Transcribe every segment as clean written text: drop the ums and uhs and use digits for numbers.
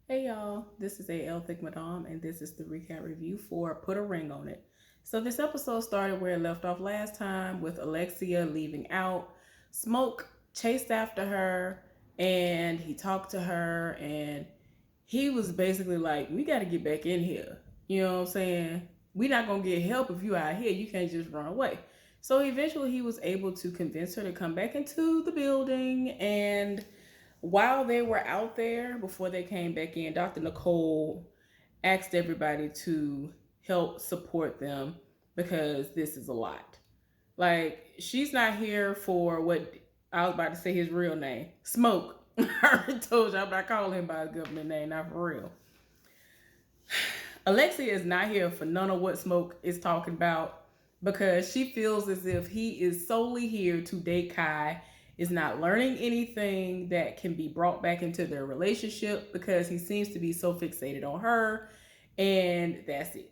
Hey y'all, this is AL Thick Madame, and this is the recap review for Put a Ring on It. So, this episode started where it left off last time with Alexia leaving out. Smoke chased after her and he talked to her, and he was basically like, we got to get back in here. You know what I'm saying? We not going to get help if you out here. You can't just run away. So, eventually, he was able to convince her to come back into the building, and while they were out there, before they came back in, Dr. Nicole asked everybody to help support them because this is a lot. Like, she's not here for what I was about to say his real name, Smoke. I already told you I'm not calling him by his government name, not for real. Alexia is not here for none of what Smoke is talking about because she feels as if he is solely here to date Kai, is not learning anything that can be brought back into their relationship because he seems to be so fixated on her, and that's it.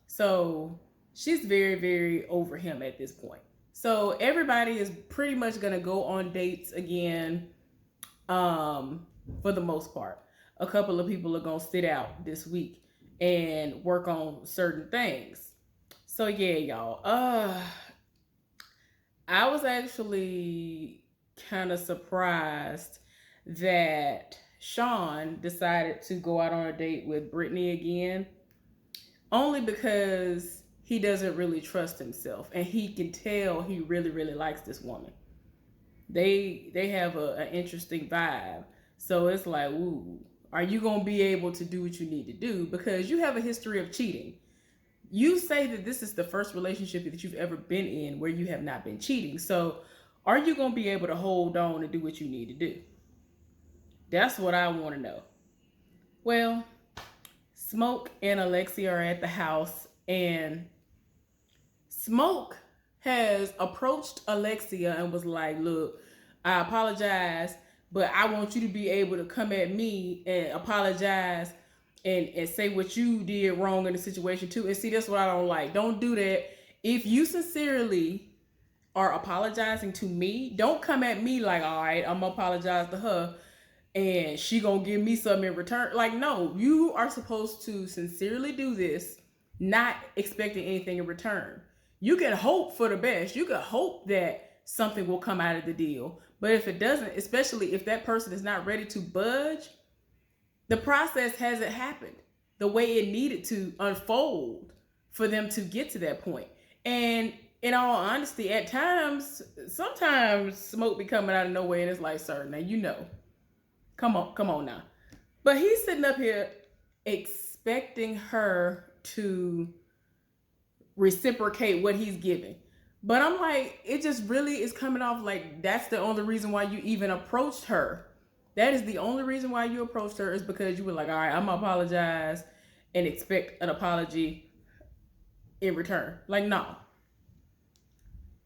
So she's very, very over him at this point. So everybody is pretty much gonna go on dates again, for the most part. A couple of people are gonna sit out this week and work on certain things. So yeah, y'all. I was actually kind of surprised that Sean decided to go out on a date with Brittany again, only because he doesn't really trust himself, and he can tell he really, really likes this woman. They have an interesting vibe, so it's like, ooh, are you gonna be able to do what you need to do? Because you have a history of cheating. You say that this is the first relationship that you've ever been in where you have not been cheating. So, are you going to be able to hold on and do what you need to do? That's what I want to know. Well, Smoke and Alexia are at the house, and Smoke has approached Alexia and was like, look, I apologize, but I want you to be able to come at me and apologize and say what you did wrong in the situation too. And see, that's what I don't like. Don't do that. If you sincerely are apologizing to me, don't come at me like, all right, I'm gonna apologize to her and she gonna give me something in return. Like, no, you are supposed to sincerely do this, not expecting anything in return. You can hope for the best. You can hope that something will come out of the deal. But if it doesn't, especially if that person is not ready to budge, the process hasn't happened the way it needed to unfold for them to get to that point. And in all honesty, at times, sometimes smoke be coming out of nowhere, and it's like, sir, now you know, come on now. But he's sitting up here expecting her to reciprocate what he's giving. But I'm like, it just really is coming off like that's the only reason why you even approached her. That is the only reason why you approached her, is because you were like, all right, I'm gonna apologize and expect an apology in return. Like, no.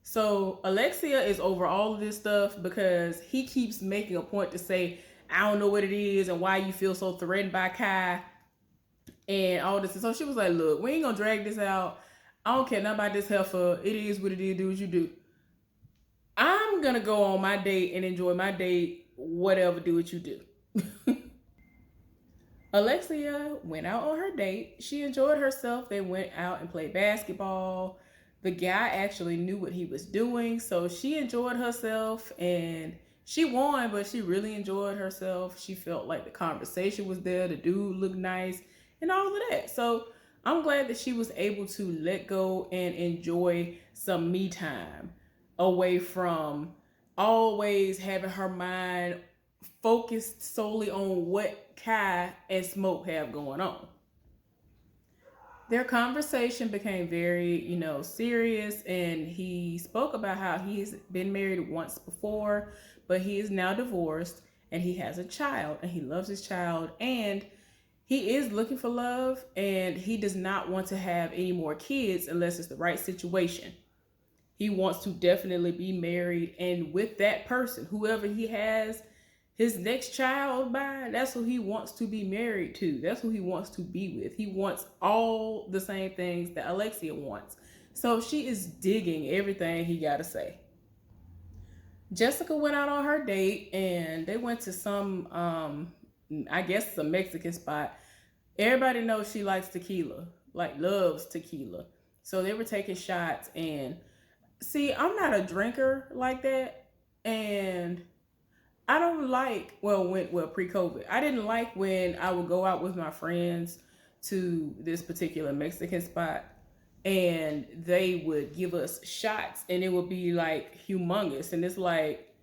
So Alexia is over all of this stuff because he keeps making a point to say, I don't know what it is and why you feel so threatened by Kai and all this. And so she was like, look, we ain't gonna drag this out. I don't care nothing about this heifer. It is what it is. Do what you do. I'm gonna go on my date and enjoy my date. Whatever, do what you do. Alexia went out on her date. She enjoyed herself. They went out and played basketball. The guy actually knew what he was doing, so she enjoyed herself and she won, but she really enjoyed herself. She felt like the conversation was there. The dude looked nice and all of that. So I'm glad that she was able to let go and enjoy some me time away from always having her mind focused solely on what Kai and Smoke have going on. Their conversation became very, serious, and he spoke about how he's been married once before, but he is now divorced and he has a child and he loves his child, and he is looking for love, and he does not want to have any more kids unless it's the right situation. He wants to definitely be married, and with that person, whoever he has his next child by, that's who he wants to be married to. That's who he wants to be with. He wants all the same things that Alexia wants. So she is digging everything he got to say. Jessica went out on her date and they went to some I guess it's a Mexican spot. Everybody knows she likes tequila, like loves tequila. So they were taking shots, and see, I'm not a drinker like that, and I don't like well pre-COVID. I didn't like when I would go out with my friends to this particular Mexican spot and they would give us shots and it would be like humongous, and it's like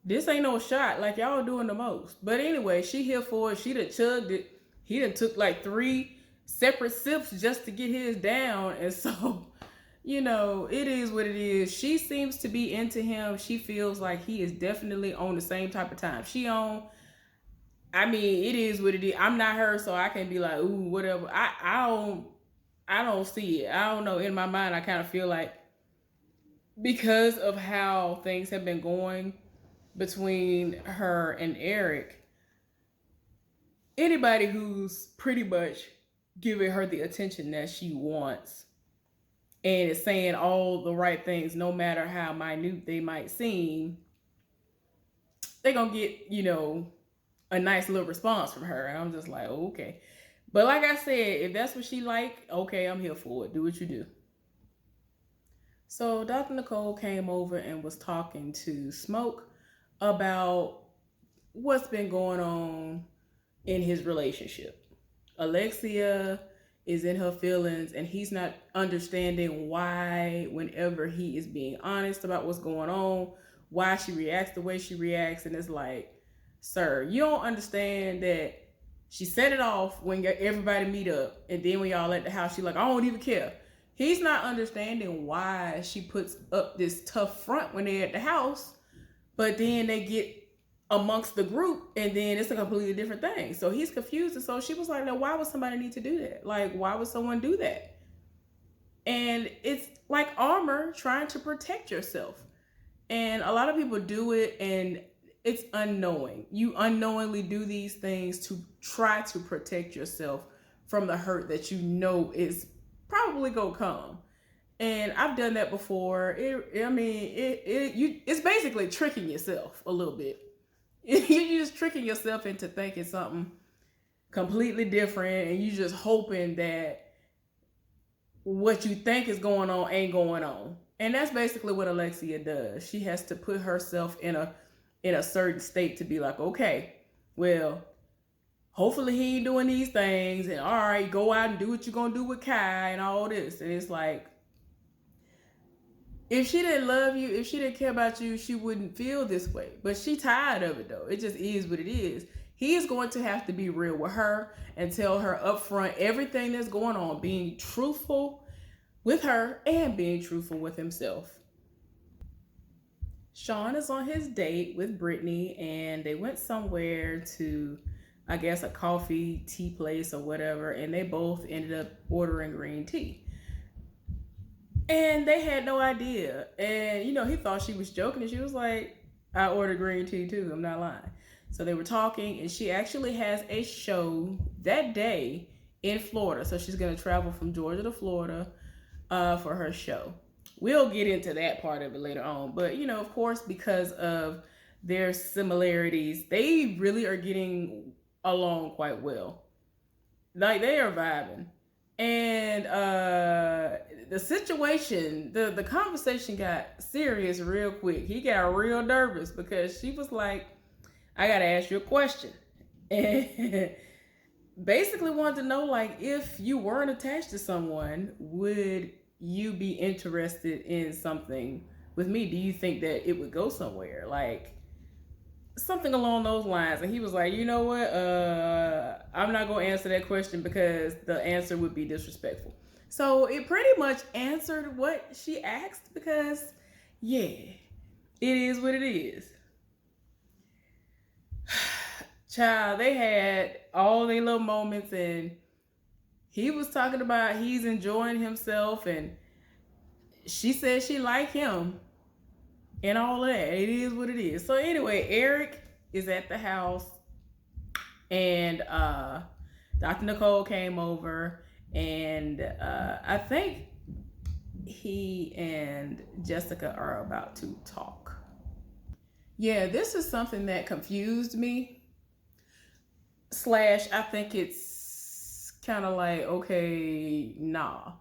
this ain't no shot, like y'all doing the most. But anyway, she here for it. She done chugged it. He done took like 3 separate sips just to get his down, and so it is what it is. She seems to be into him. She feels like he is definitely on the same type of time she on. I mean, it is what it is. I'm not her, so I can be like, ooh, whatever. I don't see it. I don't know. In my mind, I kind of feel like because of how things have been going between her and Eric, anybody who's pretty much giving her the attention that she wants and is saying all the right things, no matter how minute they might seem, they're gonna get, a nice little response from her. And I'm just like, okay. But like I said, if that's what she like, okay, I'm here for it. Do what you do. So Dr. Nicole came over and was talking to Smoke about what's been going on in his relationship. Alexia is in her feelings and he's not understanding why, whenever he is being honest about what's going on, why she reacts the way she reacts. And it's like, sir, you don't understand that she set it off when everybody meet up, and then when y'all at the house, she like, I don't even care. He's not understanding why she puts up this tough front when they're at the house, but then they get amongst the group and then it's a completely different thing. So he's confused. And so she was like, now why would somebody need to do that? Like, why would someone do that? And it's like armor trying to protect yourself. And a lot of people do it and it's unknowing. You unknowingly do these things to try to protect yourself from the hurt that you know is probably gonna come. And I've done that before. It's basically tricking yourself a little bit. You're just tricking yourself into thinking something completely different, and you just hoping that what you think is going on ain't going on. And that's basically what Alexia does. She has to put herself in a certain state to be like, okay, well, hopefully he ain't doing these things, and all right, go out and do what you're gonna do with Kai and all this. And it's like, if she didn't love you, if she didn't care about you, she wouldn't feel this way. But she tired of it though. It just is what it is. He is going to have to be real with her and tell her up front everything that's going on, being truthful with her and being truthful with himself. Sean is on his date with Brittany, and they went somewhere to, I guess, a coffee tea place or whatever, and they both ended up ordering green tea. And they had no idea. And, he thought she was joking, and she was like, I ordered green tea too, I'm not lying. So they were talking, and she actually has a show that day in Florida. So she's going to travel from Georgia to Florida for her show. We'll get into that part of it later on. But, of course, because of their similarities, they really are getting along quite well. Like, they are vibing. And the situation, the conversation got serious real quick. He got real nervous because she was like, I got to ask you a question. And basically wanted to know, like, if you weren't attached to someone, would you be interested in something with me? Do you think that it would go somewhere? Like, something along those lines. And he was like, you know what? I'm not going to answer that question because the answer would be disrespectful. So it pretty much answered what she asked because, yeah, it is what it is. Child, they had all their little moments, and he was talking about he's enjoying himself, and she said she liked him and all of that. It is what it is. So anyway, Eric is at the house, and Dr. Nicole came over, and I think he and Jessica are about to talk. Yeah, this is something that confused me. slash I think it's kind of like, okay, nah.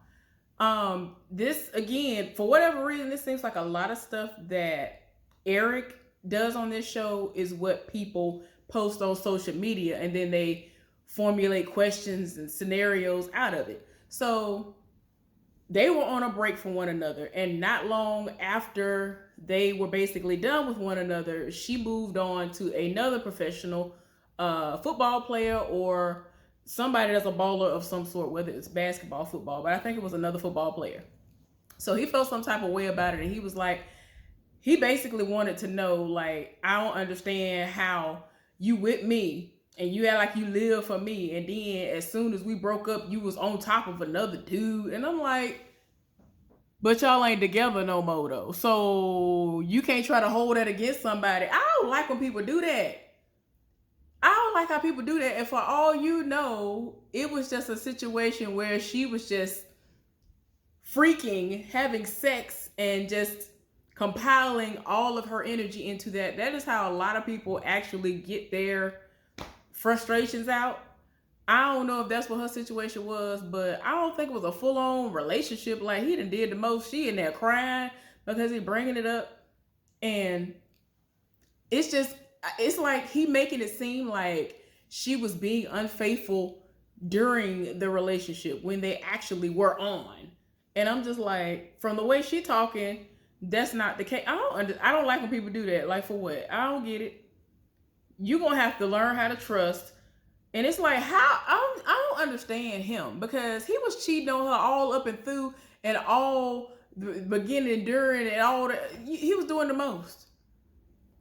This again, for whatever reason, this seems like a lot of stuff that Eric does on this show is what people post on social media, and then they formulate questions and scenarios out of it. So they were on a break from one another, and not long after they were basically done with one another, she moved on to another professional football player or somebody that's a baller of some sort, whether it's basketball, football, but I think it was another football player. So he felt some type of way about it, and he was like, he basically wanted to know, like, I don't understand how you with me and you act like you live for me, and then as soon as we broke up, you was on top of another dude. And I'm like, but y'all ain't together no more though. So you can't try to hold that against somebody. I don't like when people do that. I don't like how people do that. And for all you know, it was just a situation where she was just freaking having sex and just compiling all of her energy into that. That is how a lot of people actually get their frustrations out. I don't know if that's what her situation was, but I don't think it was a full-on relationship. Like, he done did the most. She in there crying because he bringing it up. And it's just, it's like he making it seem like she was being unfaithful during the relationship when they actually were on. And I'm just like, from the way she talking, that's not the case. I don't like when people do that. Like, for what? I don't get it. You're gonna have to learn how to trust. And it's like, how I don't understand him, because he was cheating on her all up and through, and all the beginning, during, and all that. He was doing the most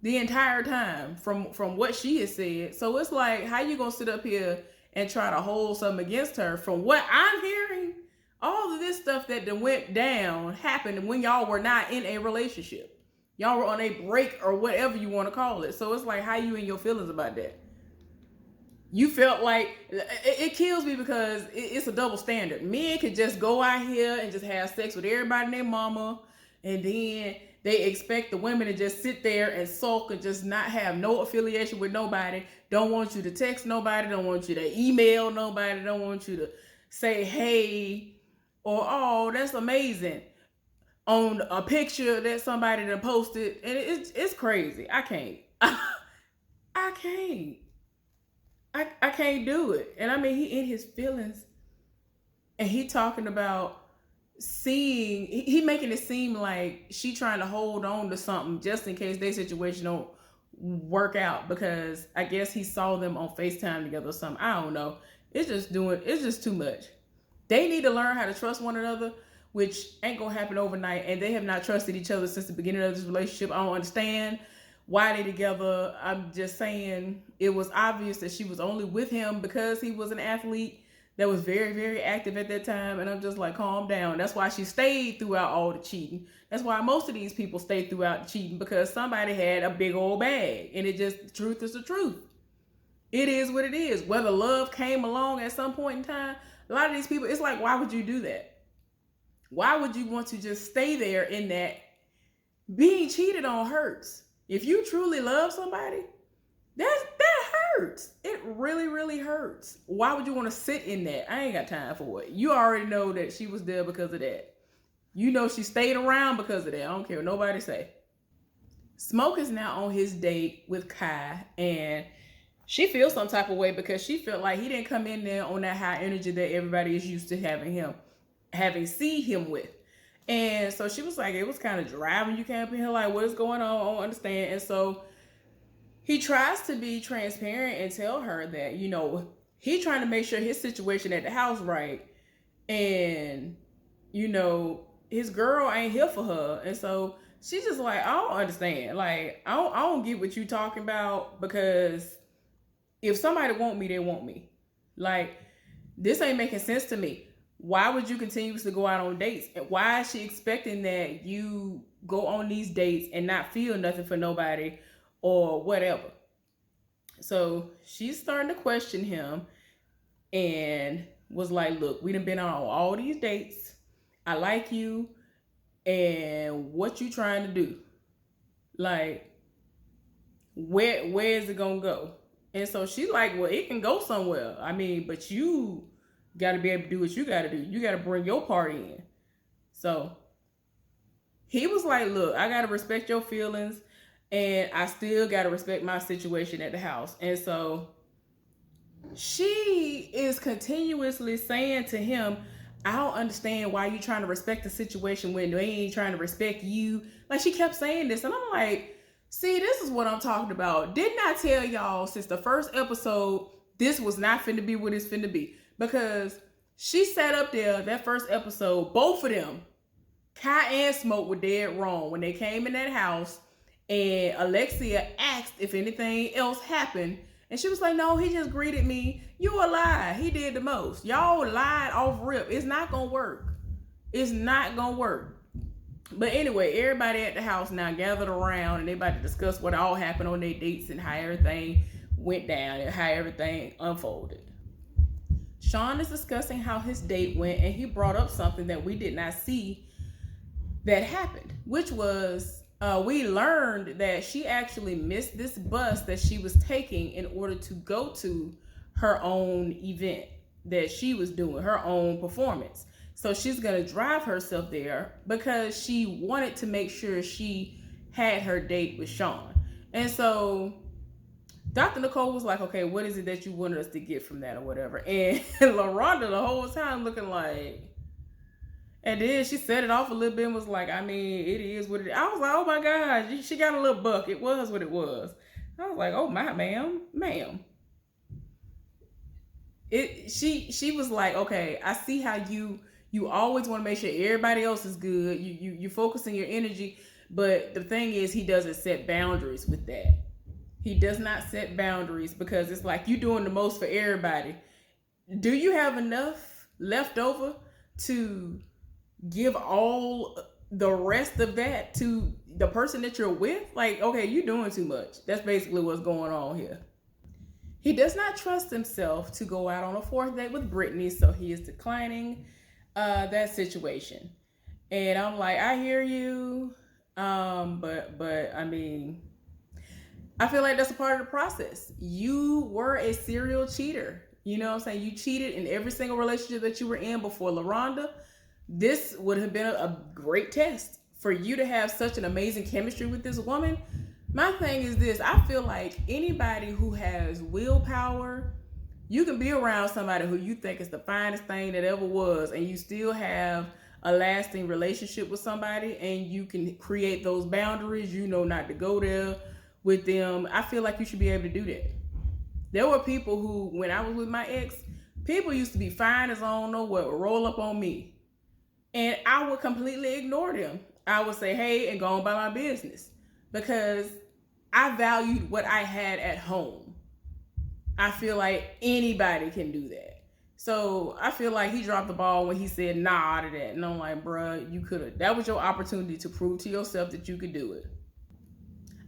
the entire time from what she has said. So it's like, how you gonna sit up here and try to hold something against her? From what I'm hearing, all of this stuff that went down happened when y'all were not in a relationship. Y'all were on a break or whatever you want to call it. So it's like, how you in your feelings about that? You felt like, it kills me because it's a double standard. Men could just go out here and just have sex with everybody and their mama, and then they expect the women to just sit there and sulk and just not have no affiliation with nobody. Don't want you to text nobody. Don't want you to email nobody. Don't want you to say hey or, oh, that's amazing, on a picture that somebody done posted. And it's crazy. I can't. I can't. I can't do it. And I mean, he in his feelings, and he talking about he making it seem like she trying to hold on to something just in case their situation don't work out, because I guess he saw them on FaceTime together or something. I don't know. It's just too much. They need to learn how to trust one another, which ain't gonna happen overnight, and they have not trusted each other since the beginning of this relationship. I don't understand why they together. I'm just saying, it was obvious that she was only with him because he was an athlete that was very, very active at that time. And I'm just like, calm down. That's why she stayed throughout all the cheating. That's why most of these people stayed throughout the cheating, because somebody had a big old bag. And it just, the truth is the truth. It is what it is. Whether love came along at some point in time, a lot of these people, it's like, why would you do that? Why would you want to just stay there in that? Being cheated on hurts. If you truly love somebody, that hurts. It really, really hurts. Why would you want to sit in that? I ain't got time for it. You already know that she was there because of that. You know she stayed around because of that. I don't care what nobody say. Smoke is now on his date with Kai, and she feels some type of way because she felt like he didn't come in there on that high energy that everybody is used to having seen him with. And so she was like, it was kind of dry when you came up in here, like, what's going on? I don't understand. And so he tries to be transparent and tell her that, he trying to make sure his situation at the house right. And, his girl ain't here for her. And so she's just like, I don't understand. Like, I don't get what you talking about, because if somebody want me, they want me. Like, this ain't making sense to me. Why would you continuously go out on dates? And why is she expecting that you go on these dates and not feel nothing for nobody or whatever? So she's starting to question him and was like, look, we done been on all these dates. I like you. And what you trying to do? Like, where is it gonna go? And so she like, well, it can go somewhere. I mean, but you got to be able to do what you got to do. You got to bring your part in. So he was like, look, I got to respect your feelings, and I still got to respect my situation at the house. And so she is continuously saying to him, I don't understand why you trying to respect the situation when they ain't trying to respect you. Like, she kept saying this, and I'm like, see, this is what I'm talking about. Didn't I tell y'all since the first episode this was not finna be what it's finna be? Because she sat up there that first episode, both of them, Kai and Smoke, were dead wrong when they came in that house, and Alexia asked if anything else happened, and she was like, no, he just greeted me. You a lie. He did the most. Y'all lied off rip. It's not gonna work. It's not gonna work. But anyway, everybody at the house now gathered around, and they about to discuss what all happened on their dates and how everything went down and how everything unfolded. Sean is discussing how his date went, and he brought up something that we did not see that happened, which was we learned that she actually missed this bus that she was taking in order to go to her own event that she was doing, her own performance. So she's going to drive herself there because she wanted to make sure she had her date with Sean. And so Dr. Nicole was like, okay, what is it that you wanted us to get from that or whatever? And LaRonda the whole time looking like, and then she set it off a little bit and was like, I mean, it is what it is. I was like, oh my God, she got a little buck. It was what it was. I was like, oh my, ma'am. She was like, okay, I see how you always want to make sure everybody else is good. You focusing your energy, but the thing is, he doesn't set boundaries with that. He does not set boundaries because it's like you doing the most for everybody. Do you have enough left over to give all the rest of that to the person that you're with? Like, okay, you're doing too much. That's basically what's going on here. He does not trust himself to go out on a fourth date with Brittany, so he is declining that situation. And I'm like, I hear you, but I mean, I feel like that's a part of the process. You were a serial cheater. You know what I'm saying? You cheated in every single relationship that you were in before LaRonda. This would have been a great test for you to have such an amazing chemistry with this woman. My thing is this, I feel like anybody who has willpower, you can be around somebody who you think is the finest thing that ever was, and you still have a lasting relationship with somebody, and you can create those boundaries, you know not to go there with them. I feel like you should be able to do that. There were people who, when I was with my ex, people used to be fine as I don't know what, would roll up on me. And I would completely ignore them. I would say, hey, and go on by my business. Because I valued what I had at home. I feel like anybody can do that. So I feel like he dropped the ball when he said nah to that. And I'm like, bruh, you could have. That was your opportunity to prove to yourself that you could do it.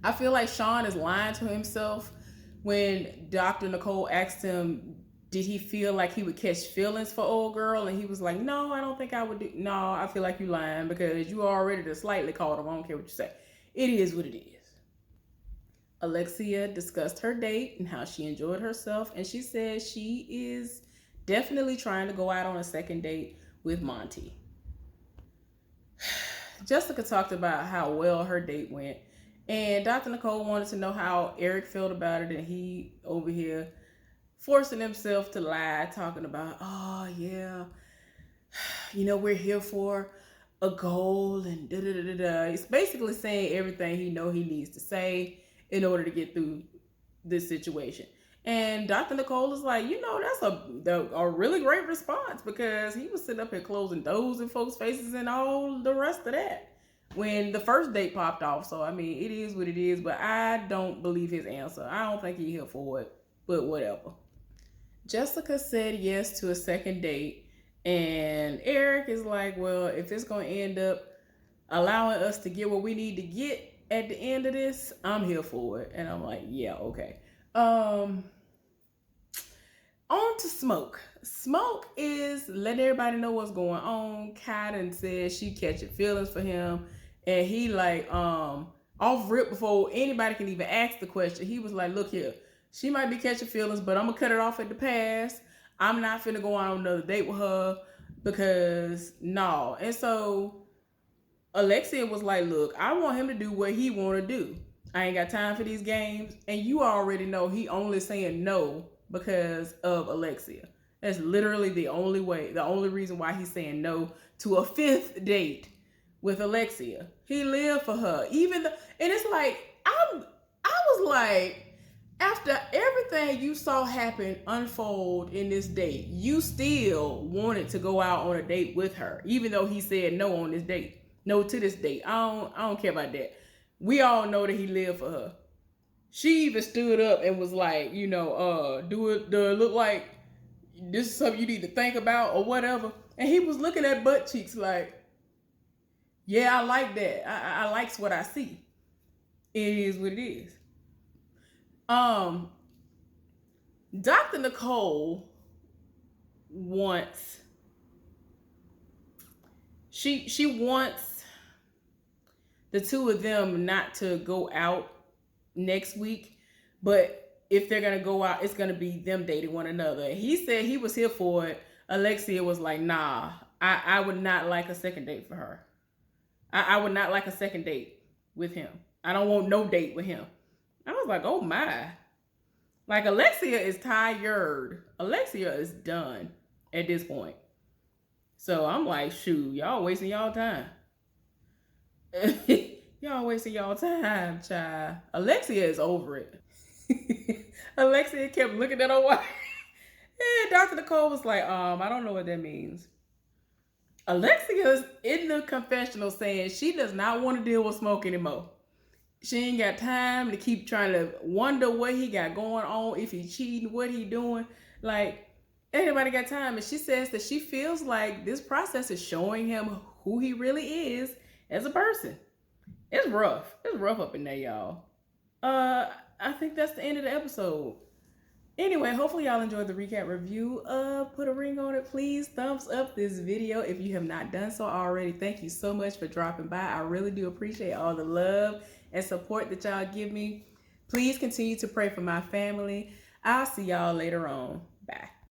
I feel like Sean is lying to himself when Dr. Nicole asked him, did he feel like he would catch feelings for old girl? And he was like, no, I don't think I would do. No, I feel like you lying because you already just slightly called him. I don't care what you say. It is what it is. Alexia discussed her date and how she enjoyed herself. And she said she is definitely trying to go out on a second date with Monty. Jessica talked about how well her date went. And Dr. Nicole wanted to know how Eric felt about it. And he over here forcing himself to lie, talking about, oh yeah, you know, we're here for a goal and da da da da. He's basically saying everything he needs to say in order to get through this situation. And Dr. Nicole is like, you know, that's a really great response because he was sitting up here closing doors in folks' faces and all the rest of that when the first date popped off. So, I mean, it is what it is, but I don't believe his answer. I don't think he's here for it, but whatever. Jessica said yes to a second date, and Eric is like, well, if it's going to end up allowing us to get what we need to get at the end of this, I'm here for it. And I'm like, yeah, okay. On to Smoke. Smoke is letting everybody know what's going on. Kai said she catching feelings for him, and he like off rip before anybody can even ask the question. He was like, look here, She might be catching feelings, but I'm gonna cut it off at the pass. I'm not finna go on another date with her because no. And so Alexia was like, look, I want him to do what he want to do. I ain't got time for these games. And you already know he only saying no because of Alexia. That's literally the only way, the only reason why he's saying no to a fifth date with Alexia. He lived for her. And it's like, I was like, after everything you saw happen unfold in this date, you still wanted to go out on a date with her, even though he said no on this date. No to this date. I don't care about that. We all know that he lived for her. She even stood up and was like, do it look like this is something you need to think about or whatever? And he was looking at butt cheeks like, yeah, I like that. I likes what I see. It is what it is. Dr. Nicole wants she wants the two of them not to go out next week, but if they're gonna go out, it's gonna be them dating one another. He said he was here for it. Alexia was like, nah, I would not like a second date for her. I would not like a second date with him. I don't want no date with him. I was like, oh my. Like, Alexia is tired. Alexia is done at this point. So I'm like, shoot, y'all wasting y'all time. Y'all wasting y'all time, child. Alexia is over it. Alexia kept looking at her wife. And Dr. Nicole was like, I don't know what that means. Alexia's in the confessional saying she does not want to deal with Smoke anymore. She ain't got time to keep trying to wonder what he got going on, if he cheating, what he doing. Like, anybody got time? And she says that she feels like this process is showing him who he really is as a person. It's rough. It's rough up in there, y'all. I think that's the end of the episode. Anyway, hopefully y'all enjoyed the recap review. Put a ring on it, please. Thumbs up this video if you have not done so already. Thank you so much for dropping by. I really do appreciate all the love and support that y'all give me. Please continue to pray for my family. I'll see y'all later on. Bye.